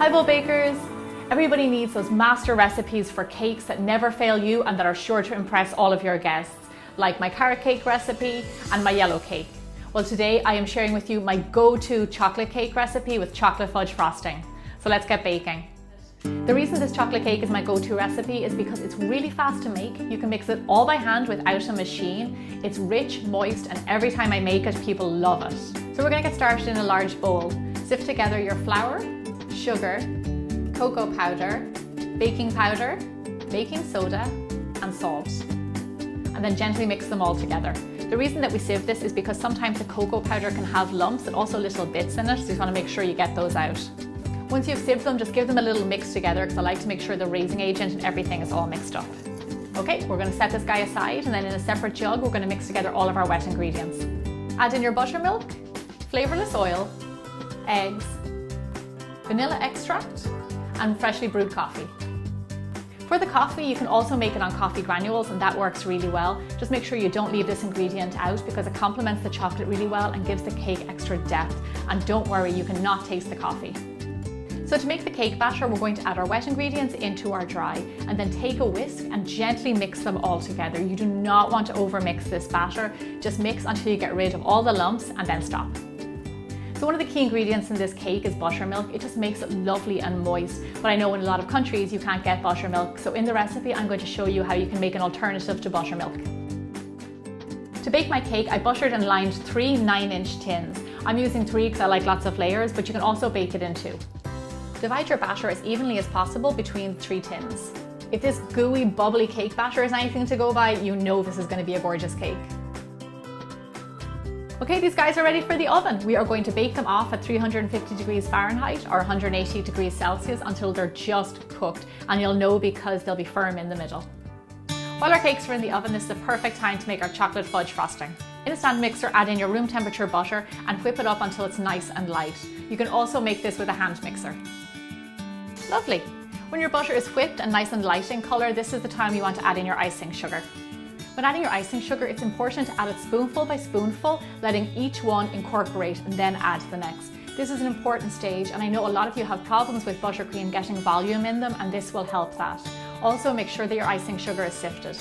Hi Bold Bakers! Everybody needs those master recipes for cakes that never fail you and that are sure to impress all of your guests, like my carrot cake recipe and my yellow cake. Well, today I am sharing with you my go-to chocolate cake recipe with chocolate fudge frosting. So let's get baking. The reason this chocolate cake is my go-to recipe is because it's really fast to make. You can mix it all by hand without a machine. It's rich, moist, and every time I make it, people love it. So we're going to get started in a large bowl. Sift together your flour, sugar, cocoa powder, baking soda, and salt. And then gently mix them all together. The reason that we sieve this is because sometimes the cocoa powder can have lumps and also little bits in it, so you want to make sure you get those out. Once you've sieved them, just give them a little mix together because I like to make sure the raising agent and everything is all mixed up. Okay, we're going to set this guy aside, and then in a separate jug we're going to mix together all of our wet ingredients. Add in your buttermilk, flavourless oil, eggs, vanilla extract, and freshly brewed coffee. For the coffee, you can also make it on coffee granules, and that works really well. Just make sure you don't leave this ingredient out because it complements the chocolate really well and gives the cake extra depth. And don't worry, you cannot taste the coffee. So to make the cake batter, we're going to add our wet ingredients into our dry and then take a whisk and gently mix them all together. You do not want to overmix this batter. Just mix until you get rid of all the lumps and then stop. So one of the key ingredients in this cake is buttermilk. It just makes it lovely and moist, but I know in a lot of countries you can't get buttermilk. So in the recipe, I'm going to show you how you can make an alternative to buttermilk. To bake my cake, I buttered and lined 3 9-inch tins. I'm using 3 because I like lots of layers, but you can also bake it in 2. Divide your batter as evenly as possible between 3 tins. If this gooey, bubbly cake batter is anything to go by, you know this is going to be a gorgeous cake. Okay, these guys are ready for the oven. We are going to bake them off at 350 degrees Fahrenheit or 180 degrees Celsius until they're just cooked, and you'll know because they'll be firm in the middle. While our cakes are in the oven, this is the perfect time to make our chocolate fudge frosting. In a stand mixer, add in your room temperature butter and whip it up until it's nice and light. You can also make this with a hand mixer. Lovely. When your butter is whipped and nice and light in colour, this is the time you want to add in your icing sugar. When adding your icing sugar, it's important to add it spoonful by spoonful, letting each one incorporate and then add the next. This is an important stage, and I know a lot of you have problems with buttercream getting volume in them, and this will help that. Also, make sure that your icing sugar is sifted.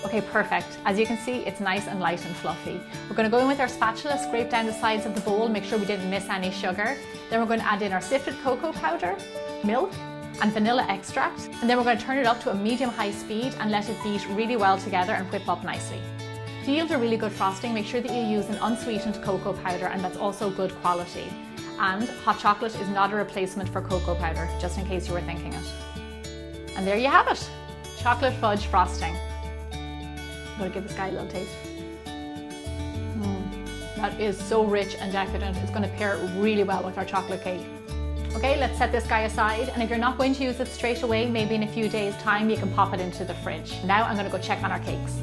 Okay, perfect. As you can see, it's nice and light and fluffy. We're going to go in with our spatula, scrape down the sides of the bowl, make sure we didn't miss any sugar. Then we're going to add in our sifted cocoa powder, milk, and vanilla extract. And then we're going to turn it up to a medium-high speed and let it beat really well together and whip up nicely. To yield a really good frosting, make sure that you use an unsweetened cocoa powder, and that's also good quality. And hot chocolate is not a replacement for cocoa powder, just in case you were thinking it. And there you have it, chocolate fudge frosting. I'm going to give this guy a little taste. That is so rich and decadent. It's going to pair really well with our chocolate cake. Okay, let's set this guy aside, and if you're not going to use it straight away, maybe in a few days' time, you can pop it into the fridge. Now I'm going to go check on our cakes.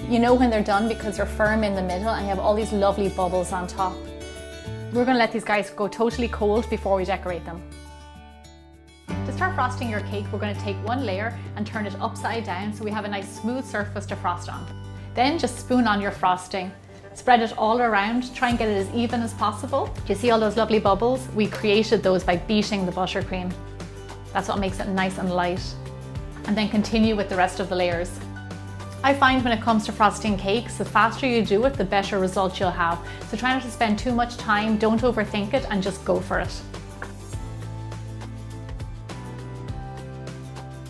You know when they're done because they're firm in the middle and you have all these lovely bubbles on top. We're going to let these guys go totally cold before we decorate them. To start frosting your cake, we're going to take one layer and turn it upside down so we have a nice smooth surface to frost on. Then just spoon on your frosting. Spread it all around, try and get it as even as possible. Do you see all those lovely bubbles? We created those by beating the buttercream. That's what makes it nice and light. And then continue with the rest of the layers. I find when it comes to frosting cakes, the faster you do it, the better result you'll have. So try not to spend too much time, don't overthink it, and just go for it.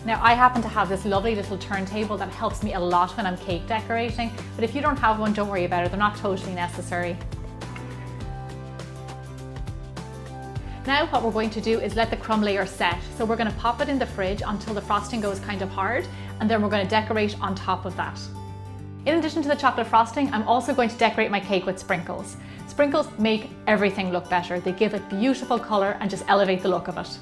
Now, I happen to have this lovely little turntable that helps me a lot when I'm cake decorating, but if you don't have one, don't worry about it, they're not totally necessary. Now what we're going to do is let the crumb layer set. So we're going to pop it in the fridge until the frosting goes kind of hard, and then we're going to decorate on top of that. In addition to the chocolate frosting, I'm also going to decorate my cake with sprinkles. Sprinkles make everything look better. They give it beautiful colour and just elevate the look of it.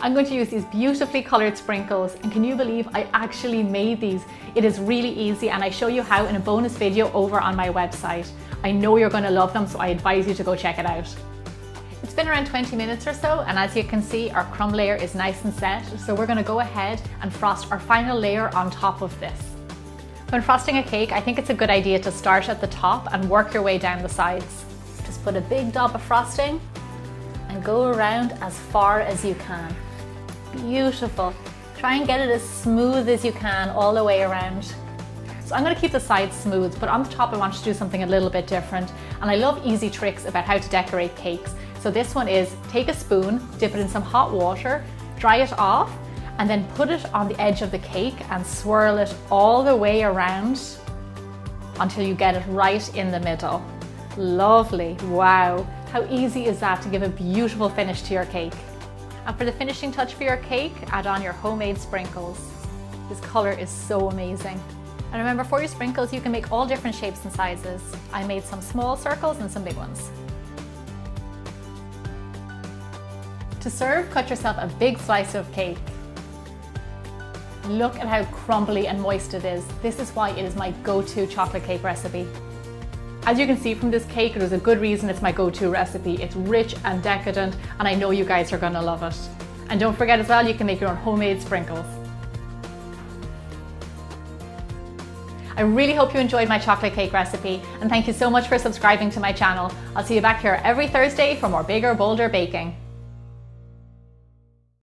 I'm going to use these beautifully coloured sprinkles, and can you believe I actually made these? It is really easy, and I show you how in a bonus video over on my website. I know you're going to love them, so I advise you to go check it out. It's been around 20 minutes or so, and as you can see, our crumb layer is nice and set, so we're going to go ahead and frost our final layer on top of this. When frosting a cake, I think it's a good idea to start at the top and work your way down the sides. Just put a big dob of frosting and go around as far as you can. Beautiful. Try and get it as smooth as you can all the way around. So I'm going to keep the sides smooth, but on the top I want to do something a little bit different. And I love easy tricks about how to decorate cakes. So this one is take a spoon, dip it in some hot water, dry it off, and then put it on the edge of the cake and swirl it all the way around until you get it right in the middle. Lovely, wow. How easy is that to give a beautiful finish to your cake? And for the finishing touch for your cake, add on your homemade sprinkles. This color is so amazing. And remember, for your sprinkles, you can make all different shapes and sizes. I made some small circles and some big ones. To serve, cut yourself a big slice of cake. Look at how crumbly and moist it is. This is why it is my go-to chocolate cake recipe. As you can see from this cake, there's a good reason it's my go-to recipe. It's rich and decadent, and I know you guys are gonna love it. And don't forget as well, you can make your own homemade sprinkles. I really hope you enjoyed my chocolate cake recipe, and thank you so much for subscribing to my channel. I'll see you back here every Thursday for more bigger, bolder baking.